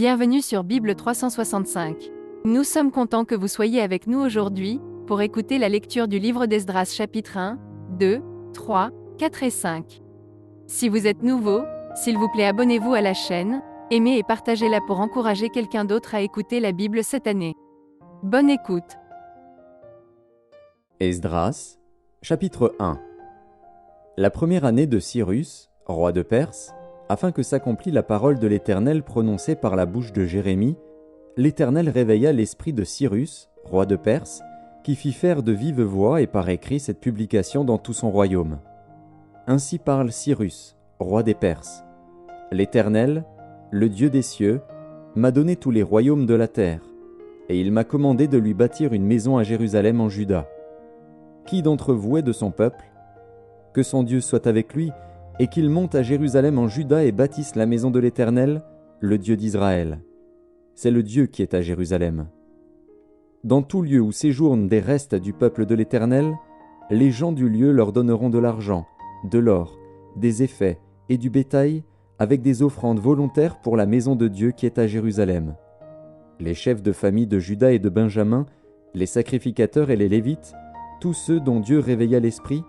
Bienvenue sur Bible 365. Nous sommes contents que vous soyez avec nous aujourd'hui, pour écouter la lecture du livre d'Esdras chapitre 1, 2, 3, 4 et 5. Si vous êtes nouveau, s'il vous plaît abonnez-vous à la chaîne, aimez et partagez-la pour encourager quelqu'un d'autre à écouter la Bible cette année. Bonne écoute. Esdras, chapitre 1. La première année de Cyrus, roi de Perse, afin que s'accomplît la parole de l'Éternel prononcée par la bouche de Jérémie, l'Éternel réveilla l'esprit de Cyrus, roi de Perse, qui fit faire de vive voix et par écrit cette publication dans tout son royaume. Ainsi parle Cyrus, roi des Perses. L'Éternel, le Dieu des cieux, m'a donné tous les royaumes de la terre, et il m'a commandé de lui bâtir une maison à Jérusalem en Juda. Qui d'entre vous est de son peuple? Que son Dieu soit avec lui, et qu'il monte à Jérusalem en Juda et bâtisse la maison de l'Éternel, le Dieu d'Israël. C'est le Dieu qui est à Jérusalem. Dans tout lieu où séjournent des restes du peuple de l'Éternel, les gens du lieu leur donneront de l'argent, de l'or, des effets et du bétail, avec des offrandes volontaires pour la maison de Dieu qui est à Jérusalem. Les chefs de famille de Juda et de Benjamin, les sacrificateurs et les Lévites, tous ceux dont Dieu réveilla l'esprit,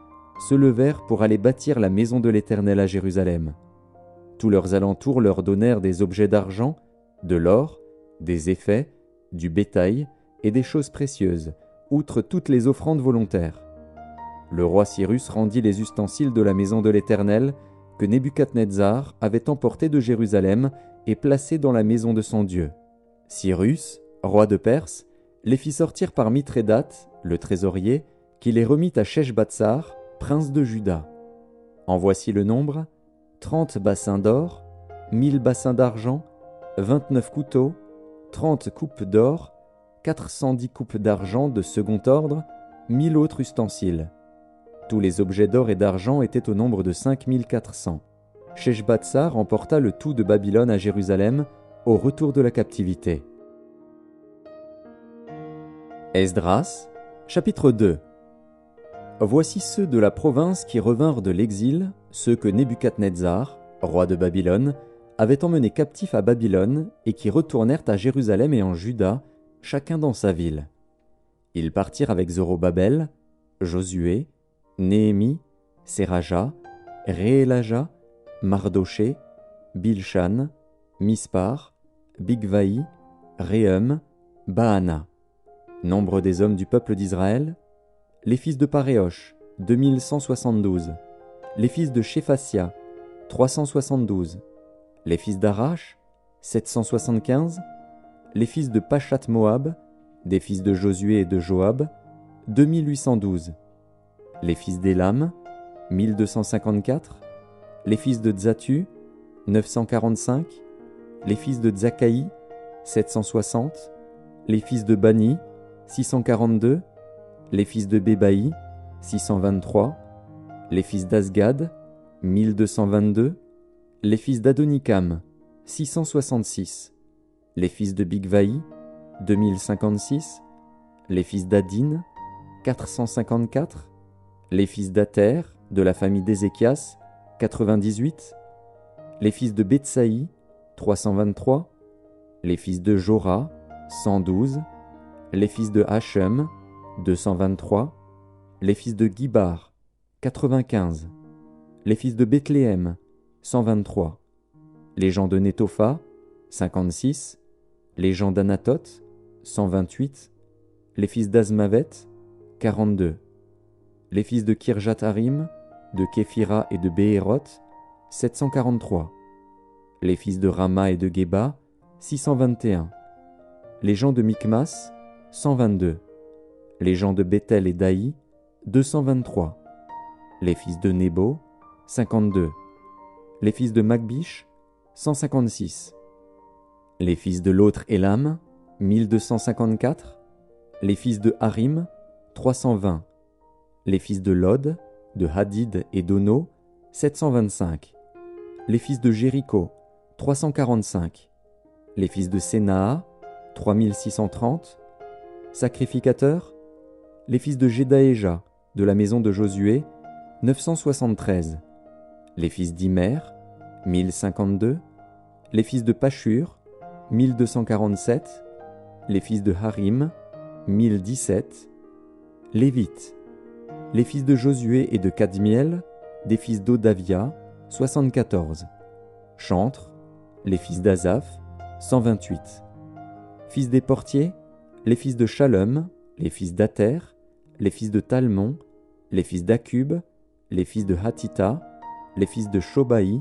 se levèrent pour aller bâtir la maison de l'Éternel à Jérusalem. Tous leurs alentours leur donnèrent des objets d'argent, de l'or, des effets, du bétail et des choses précieuses, outre toutes les offrandes volontaires. Le roi Cyrus rendit les ustensiles de la maison de l'Éternel que Nebuchadnezzar avait emportés de Jérusalem et placés dans la maison de son Dieu. Cyrus, roi de Perse, les fit sortir par Mithrédate, le trésorier, qui les remit à Sheshbatsar, prince de Juda. En voici le nombre: 30 bassins d'or, 1000 bassins d'argent, 29 couteaux, 30 coupes d'or, 410 coupes d'argent de second ordre, 1000 autres ustensiles. Tous les objets d'or et d'argent étaient au nombre de 5400. Sheshbatsar emporta le tout de Babylone à Jérusalem au retour de la captivité. Esdras, chapitre 2. Voici ceux de la province qui revinrent de l'exil, ceux que Nebuchadnezzar, roi de Babylone, avait emmenés captifs à Babylone et qui retournèrent à Jérusalem et en Juda, chacun dans sa ville. Ils partirent avec Zorobabel, Josué, Néhémie, Séraja, Réélaja, Mardoché, Bilshan, Mispar, Bigvaï, Réhum, Baana. Nombre des hommes du peuple d'Israël: les fils de Paréosh, 2172. Les fils de Shéphatia, 372. Les fils d'Arash, 775. Les fils de Pachat-Moab, des fils de Josué et de Joab, 2812. Les fils d'Élam, 1254. Les fils de Tzatu, 945. Les fils de Tzakaï, 760. Les fils de Bani, 642. Les fils de Bébaï, 623. Les fils d'Asgad, 1222. Les fils d'Adonikam, 666. Les fils de Bigvaï, 2056. Les fils d'Adin, 454. Les fils d'Ater, de la famille d'Ézéchias, 98. Les fils de Betsaï, 323. Les fils de Jora, 112. Les fils de Hachem, 223. Les fils de Gibar, 95. Les fils de Bethléem, 123. Les gens de Netopha, 56. Les gens d'Anatoth, 128. Les fils d'Azmavet, 42. Les fils de Kirjatharim, de Képhira et de Béhéroth, 743. Les fils de Rama et de Geba, 621. Les gens de Mikmas, 122. Les gens de Bethel et d'Aï, 223. Les fils de Nebo, 52. Les fils de Magbish, 156. Les fils de l'autre Élam, 1254. Les fils de Harim, 320. Les fils de Lod, de Hadid et d'Ono, 725. Les fils de Jéricho, 345. Les fils de Sénaa, 3630. Sacrificateurs: les fils de Jedaéja, de la maison de Josué, 973. Les fils d'Imer, 1052. Les fils de Pashur, 1247, les fils de Harim, 1017, Lévites, les fils de Josué et de Kadmiel, des fils d'Odavia, 74, chantres, les fils d'Azaph, 128, fils des portiers, les fils de Shalom, les fils d'Ater, les fils de Talmon, les fils d'Akub, les fils de Hatita, les fils de Shobaï,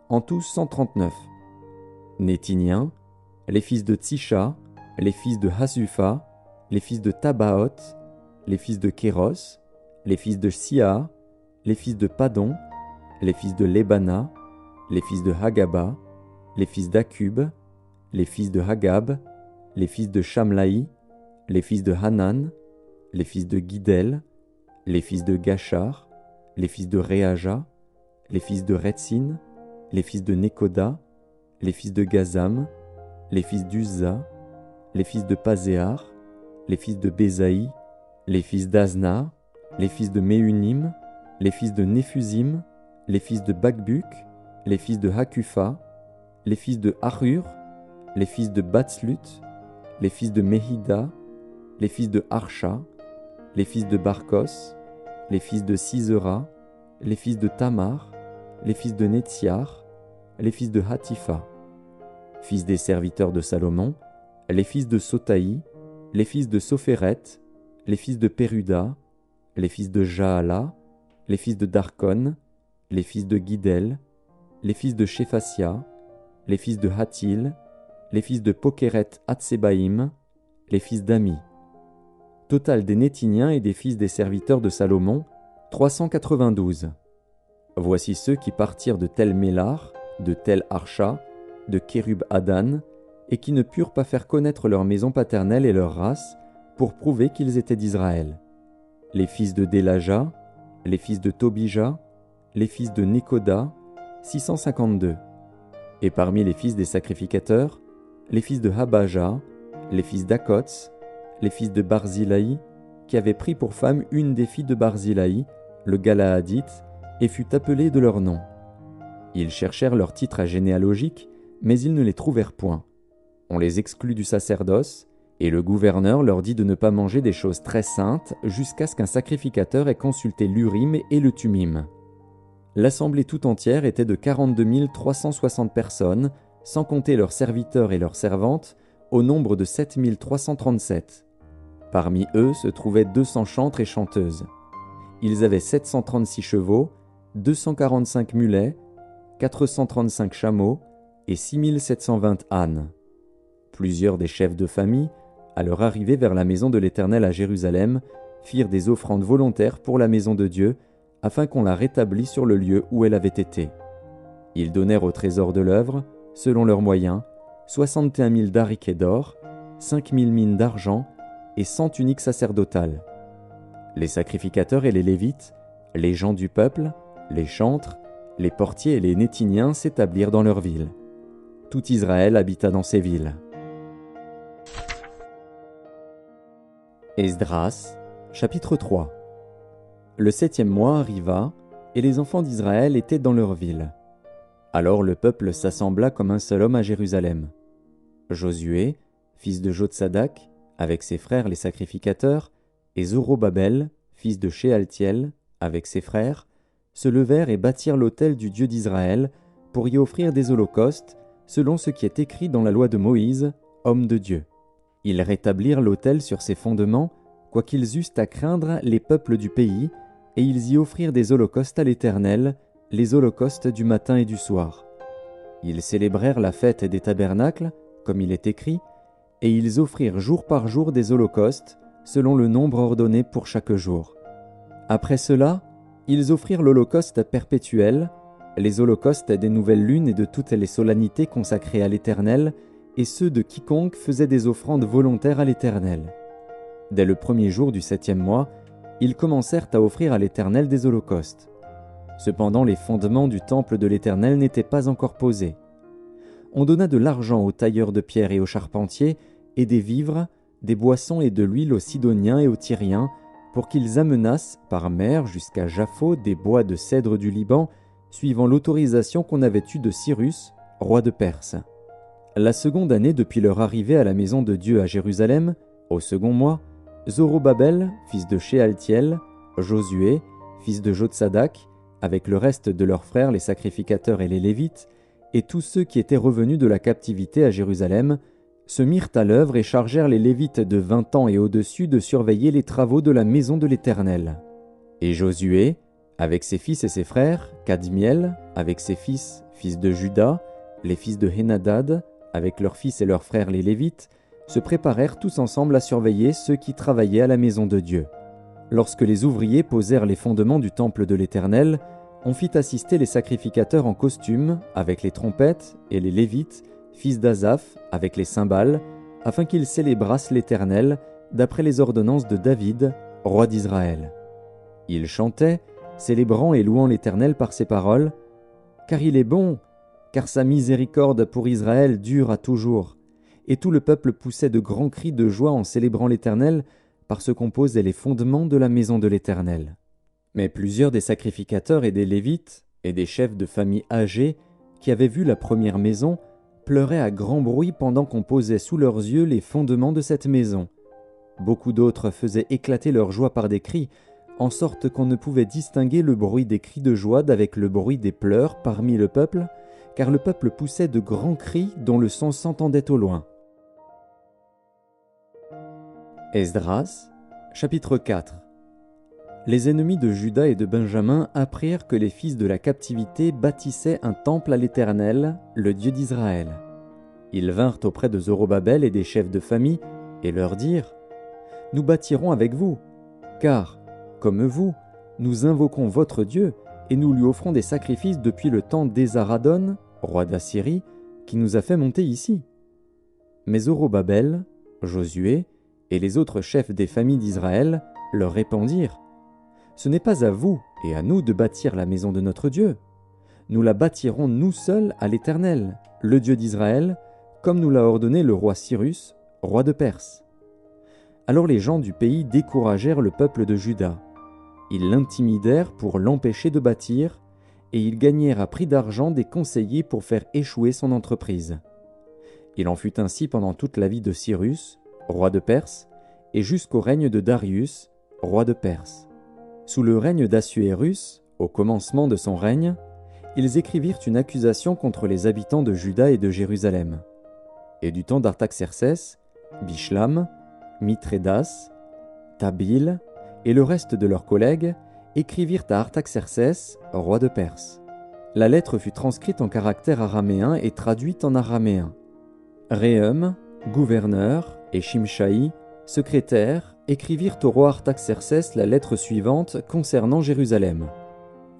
en tous 139. Nétiniens, les fils de Tsisha, les fils de Hasufa, les fils de Tabaoth, les fils de Kéros, les fils de Sia, les fils de Padon, les fils de Lebana, les fils de Hagaba, les fils d'Akub, les fils de Hagab, les fils de Shamlaï, les fils de Hanan, les fils de Guidel, les fils de Gachar, les fils de Réaja, les fils de Retsin, les fils de Nekoda, les fils de Gazam, les fils d'Uzza, les fils de Pazéar, les fils de Bézaï, les fils d'Azna, les fils de Méunim, les fils de Néphusim, les fils de Bakbuk, les fils de Hakufa, les fils de Harur, les fils de Batslut, les fils de Mehida, les fils de Harsha, les fils de Barkos, les fils de Sisera, les fils de Tamar, les fils de Netziar, les fils de Hatifa, fils des serviteurs de Salomon, les fils de Sotaï, les fils de Sophéret, les fils de Péruda, les fils de Jaala, les fils de Darkon, les fils de Guidel, les fils de Shephasia, les fils de Hatil, les fils de Pokeret Hatsebaïm, les fils d'Ami. Total des Nétiniens et des fils des serviteurs de Salomon, 392. Voici ceux qui partirent de Tel Mélar, de Tel Harsha, de Kérub Adan, et qui ne purent pas faire connaître leur maison paternelle et leur race, pour prouver qu'ils étaient d'Israël. Les fils de Délaja, les fils de Tobija, les fils de Nekoda, 652. Et parmi les fils des sacrificateurs, les fils de Habaja, les fils d'Akots, les fils de Barzilaï, qui avaient pris pour femme une des filles de Barzilaï, le Galaadite, et fut appelé de leur nom. Ils cherchèrent leur titre généalogique, mais ils ne les trouvèrent point. On les exclut du sacerdoce, et le gouverneur leur dit de ne pas manger des choses très saintes jusqu'à ce qu'un sacrificateur ait consulté l'Urim et le Tumim. L'assemblée tout entière était de 42 360 personnes, sans compter leurs serviteurs et leurs servantes, au nombre de 7 337. Parmi eux se trouvaient 200 chantres et chanteuses. Ils avaient 736 chevaux, 245 mulets, 435 chameaux et 6720 ânes. Plusieurs des chefs de famille, à leur arrivée vers la maison de l'Éternel à Jérusalem, firent des offrandes volontaires pour la maison de Dieu, afin qu'on la rétablît sur le lieu où elle avait été. Ils donnèrent au trésor de l'œuvre, selon leurs moyens, 61 000 dariquets d'or, 5 000 mines d'argent et 100 tuniques sacerdotales. Les sacrificateurs et les Lévites, les gens du peuple, les chantres, les portiers et les Nétiniens s'établirent dans leurs villes. Tout Israël habita dans ces villes. Esdras, chapitre 3. Le 7e mois arriva, et les enfants d'Israël étaient dans leur ville. Alors le peuple s'assembla comme un seul homme à Jérusalem. Josué, fils de Jotsadak, avec ses frères les sacrificateurs, et Zorobabel, fils de Shealtiel, avec ses frères, se levèrent et bâtirent l'autel du Dieu d'Israël pour y offrir des holocaustes, selon ce qui est écrit dans la loi de Moïse, homme de Dieu. Ils rétablirent l'autel sur ses fondements, quoiqu'ils eussent à craindre les peuples du pays, et ils y offrirent des holocaustes à l'Éternel, les holocaustes du matin et du soir. Ils célébrèrent la fête des tabernacles, comme il est écrit, et ils offrirent jour par jour des holocaustes, selon le nombre ordonné pour chaque jour. Après cela, ils offrirent l'holocauste perpétuel, les holocaustes des nouvelles lunes et de toutes les solennités consacrées à l'Éternel, et ceux de quiconque faisait des offrandes volontaires à l'Éternel. Dès le premier jour du 7e mois, ils commencèrent à offrir à l'Éternel des holocaustes. Cependant, les fondements du temple de l'Éternel n'étaient pas encore posés. On donna de l'argent aux tailleurs de pierre et aux charpentiers, et des vivres, des boissons et de l'huile aux Sidoniens et aux Tyriens, pour qu'ils amenassent par mer jusqu'à Japhos des bois de cèdre du Liban, suivant l'autorisation qu'on avait eue de Cyrus, roi de Perse. La seconde année depuis leur arrivée à la maison de Dieu à Jérusalem, au second mois, Zorobabel, fils de Shealtiel, Josué, fils de Jotsadak, avec le reste de leurs frères les sacrificateurs et les Lévites, et tous ceux qui étaient revenus de la captivité à Jérusalem, se mirent à l'œuvre et chargèrent les Lévites de 20 ans et au-dessus de surveiller les travaux de la maison de l'Éternel. Et Josué, avec ses fils et ses frères, Kadmiel, avec ses fils de Juda, les fils de Henadad, avec leurs fils et leurs frères les Lévites, se préparèrent tous ensemble à surveiller ceux qui travaillaient à la maison de Dieu. Lorsque les ouvriers posèrent les fondements du temple de l'Éternel, on fit assister les sacrificateurs en costume, avec les trompettes, et les Lévites, fils d'Asaph, avec les cymbales, afin qu'ils célébrassent l'Éternel, d'après les ordonnances de David, roi d'Israël. Ils chantaient, célébrant et louant l'Éternel par ces paroles, « Car il est bon, car sa miséricorde pour Israël dure à toujours. » Et tout le peuple poussait de grands cris de joie en célébrant l'Éternel, parce qu'on posait les fondements de la maison de l'Éternel. Mais plusieurs des sacrificateurs et des Lévites, et des chefs de famille âgés, qui avaient vu la première maison, pleuraient à grand bruit pendant qu'on posait sous leurs yeux les fondements de cette maison. Beaucoup d'autres faisaient éclater leur joie par des cris, en sorte qu'on ne pouvait distinguer le bruit des cris de joie d'avec le bruit des pleurs parmi le peuple, car le peuple poussait de grands cris dont le son s'entendait au loin. Esdras, chapitre 4. Les ennemis de Juda et de Benjamin apprirent que les fils de la captivité bâtissaient un temple à l'Éternel, le Dieu d'Israël. Ils vinrent auprès de Zorobabel et des chefs de famille et leur dirent « Nous bâtirons avec vous, car, comme vous, nous invoquons votre Dieu et nous lui offrons des sacrifices depuis le temps d'Esaradon, roi d'Assyrie, qui nous a fait monter ici. » Mais Zorobabel, Josué et les autres chefs des familles d'Israël leur répondirent « Ce n'est pas à vous et à nous de bâtir la maison de notre Dieu. Nous la bâtirons nous seuls à l'Éternel, le Dieu d'Israël, comme nous l'a ordonné le roi Cyrus, roi de Perse. » Alors les gens du pays découragèrent le peuple de Juda. Ils l'intimidèrent pour l'empêcher de bâtir, et ils gagnèrent à prix d'argent des conseillers pour faire échouer son entreprise. Il en fut ainsi pendant toute la vie de Cyrus, roi de Perse, et jusqu'au règne de Darius, roi de Perse. Sous le règne d'Assuérus, au commencement de son règne, ils écrivirent une accusation contre les habitants de Juda et de Jérusalem. Et du temps d'Artaxercès, Bishlam, Mithrédas, Tabil et le reste de leurs collègues écrivirent à Artaxercès, roi de Perse. La lettre fut transcrite en caractère araméen et traduite en araméen. Réhum, gouverneur, et Shimshaï, secrétaire, écrivirent au roi Artaxercès la lettre suivante concernant Jérusalem.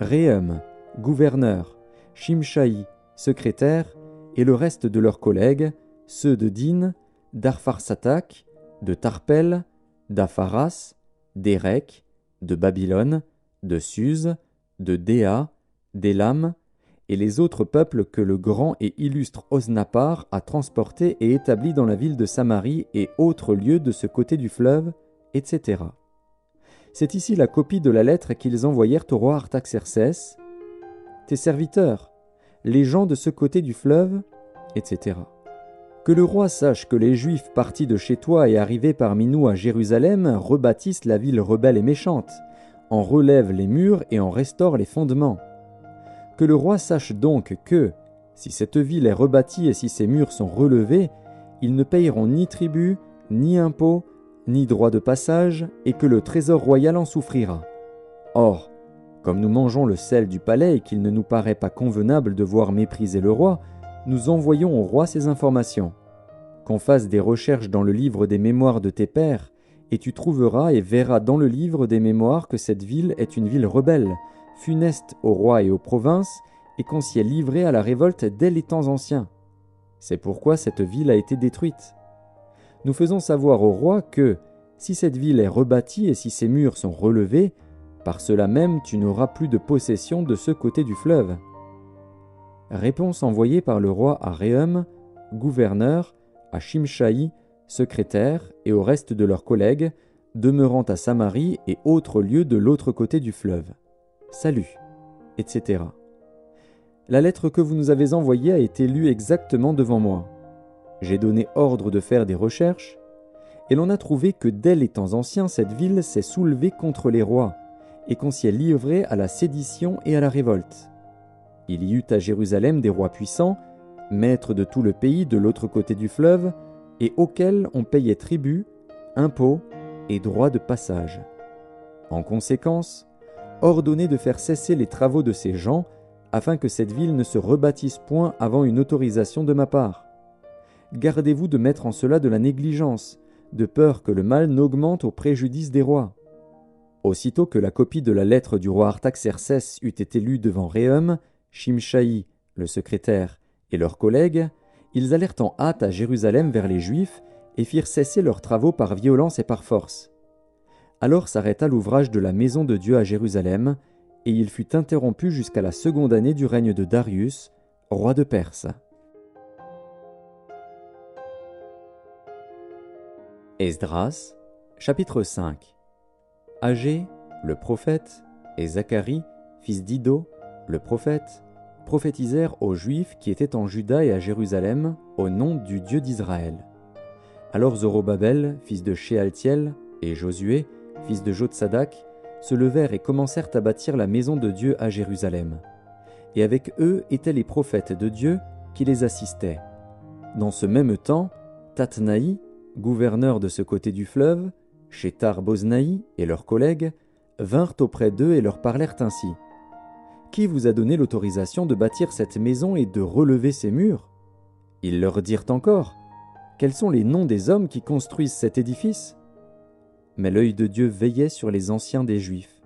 Réhum, gouverneur, Shimshaï, secrétaire, et le reste de leurs collègues, ceux de Din, d'Arpharsatak, de Tarpel, d'Apharas, d'Érec, de Babylone, de Suse, de Déa, d'Élam, et les autres peuples que le grand et illustre Osnappar a transportés et établis dans la ville de Samarie et autres lieux de ce côté du fleuve, etc. C'est ici la copie de la lettre qu'ils envoyèrent au roi Artaxercès. Tes serviteurs, les gens de ce côté du fleuve, etc. Que le roi sache que les Juifs partis de chez toi et arrivés parmi nous à Jérusalem rebâtissent la ville rebelle et méchante, en relèvent les murs et en restaurent les fondements. Que le roi sache donc que, si cette ville est rebâtie et si ses murs sont relevés, ils ne payeront ni tribut, ni impôts, ni droit de passage, et que le trésor royal en souffrira. Or, comme nous mangeons le sel du palais et qu'il ne nous paraît pas convenable de voir mépriser le roi, nous envoyons au roi ces informations. Qu'on fasse des recherches dans le livre des mémoires de tes pères, et tu trouveras et verras dans le livre des mémoires que cette ville est une ville rebelle, funeste au roi et aux provinces, et qu'on s'y est livré à la révolte dès les temps anciens. C'est pourquoi cette ville a été détruite. Nous faisons savoir au roi que, si cette ville est rebâtie et si ses murs sont relevés, par cela même tu n'auras plus de possession de ce côté du fleuve. » Réponse envoyée par le roi à Réhum, gouverneur, à Shimshaï, secrétaire, et au reste de leurs collègues, demeurant à Samarie et autres lieux de l'autre côté du fleuve. Salut, etc. La lettre que vous nous avez envoyée a été lue exactement devant moi. j'ai donné ordre de faire des recherches, et l'on a trouvé que dès les temps anciens, cette ville s'est soulevée contre les rois, et qu'on s'y est livré à la sédition et à la révolte. Il y eut à Jérusalem des rois puissants, maîtres de tout le pays de l'autre côté du fleuve, et auxquels on payait tribut, impôts et droits de passage. En conséquence, ordonnez de faire cesser les travaux de ces gens, afin que cette ville ne se rebâtisse point avant une autorisation de ma part. Gardez-vous de mettre en cela de la négligence, de peur que le mal n'augmente au préjudice des rois. Aussitôt que la copie de la lettre du roi Artaxercès eut été lue devant Réhum, Shimshaï, le secrétaire, et leurs collègues, ils allèrent en hâte à Jérusalem vers les Juifs et firent cesser leurs travaux par violence et par force. Alors s'arrêta l'ouvrage de la maison de Dieu à Jérusalem, et il fut interrompu jusqu'à la seconde année du règne de Darius, roi de Perse. Esdras, chapitre 5. Agé, le prophète, et Zacharie, fils d'Iddo, le prophète, prophétisèrent aux Juifs qui étaient en Juda et à Jérusalem au nom du Dieu d'Israël. Alors Zorobabel, fils de Shealtiel, et Josué, fils de Jotsadak, se levèrent et commencèrent à bâtir la maison de Dieu à Jérusalem. Et avec eux étaient les prophètes de Dieu qui les assistaient. Dans ce même temps, Tatnaï, gouverneur de ce côté du fleuve, Shethar-Boznaï et leurs collègues, vinrent auprès d'eux et leur parlèrent ainsi. « Qui vous a donné l'autorisation de bâtir cette maison et de relever ses murs ?» Ils leur dirent encore, « Quels sont les noms des hommes qui construisent cet édifice ?» Mais l'œil de Dieu veillait sur les anciens des Juifs,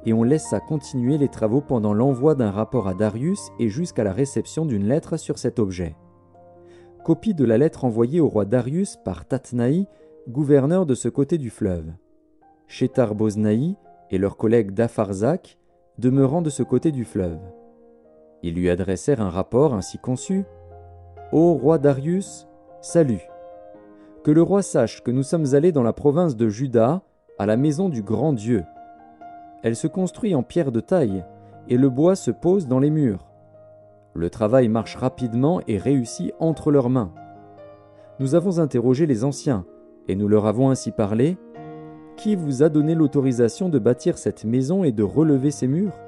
et on laissa continuer les travaux pendant l'envoi d'un rapport à Darius et jusqu'à la réception d'une lettre sur cet objet. Copie de la lettre envoyée au roi Darius par Tatnaï, gouverneur de ce côté du fleuve. Shethar-Boznaï et leurs collègues d'Apharzak, demeurant de ce côté du fleuve. Ils lui adressèrent un rapport ainsi conçu. « Ô roi Darius, salut ! Que le roi sache que nous sommes allés dans la province de Juda, à la maison du grand Dieu. Elle se construit en pierre de taille, et le bois se pose dans les murs. Le travail marche rapidement et réussit entre leurs mains. Nous avons interrogé les anciens, et nous leur avons ainsi parlé. Qui vous a donné l'autorisation de bâtir cette maison et de relever ses murs ?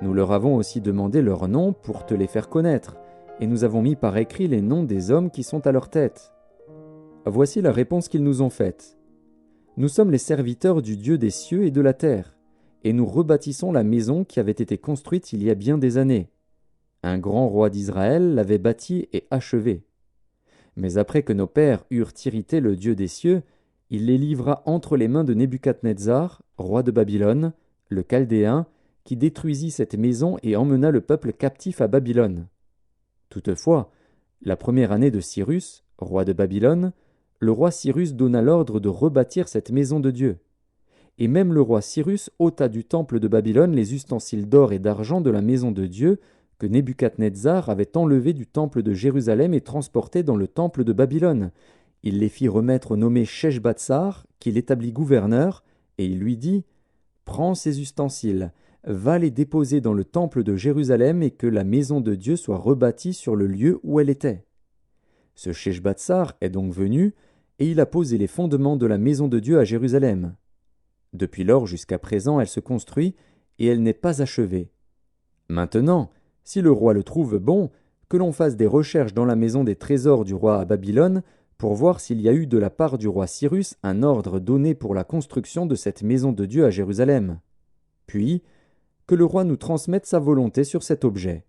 Nous leur avons aussi demandé leurs noms pour te les faire connaître, et nous avons mis par écrit les noms des hommes qui sont à leur tête. Voici la réponse qu'ils nous ont faite. Nous sommes les serviteurs du Dieu des cieux et de la terre, et nous rebâtissons la maison qui avait été construite il y a bien des années. Un grand roi d'Israël l'avait bâtie et achevée. Mais après que nos pères eurent irrité le Dieu des cieux, il les livra entre les mains de Nebuchadnezzar, roi de Babylone, le Chaldéen, qui détruisit cette maison et emmena le peuple captif à Babylone. Toutefois, la première année de Cyrus, roi de Babylone, le roi Cyrus donna l'ordre de rebâtir cette maison de Dieu. Et même le roi Cyrus ôta du temple de Babylone les ustensiles d'or et d'argent de la maison de Dieu que Nebuchadnezzar avait enlevés du temple de Jérusalem et transportés dans le temple de Babylone. Il les fit remettre au nommé Sheshbatsar, qu'il établit gouverneur, et il lui dit « Prends ces ustensiles, va les déposer dans le temple de Jérusalem et que la maison de Dieu soit rebâtie sur le lieu où elle était. » Ce Sheshbatsar est donc venu, et il a posé les fondements de la maison de Dieu à Jérusalem. Depuis lors jusqu'à présent, elle se construit, et elle n'est pas achevée. Maintenant, si le roi le trouve bon, que l'on fasse des recherches dans la maison des trésors du roi à Babylone, pour voir s'il y a eu de la part du roi Cyrus un ordre donné pour la construction de cette maison de Dieu à Jérusalem. Puis, que le roi nous transmette sa volonté sur cet objet.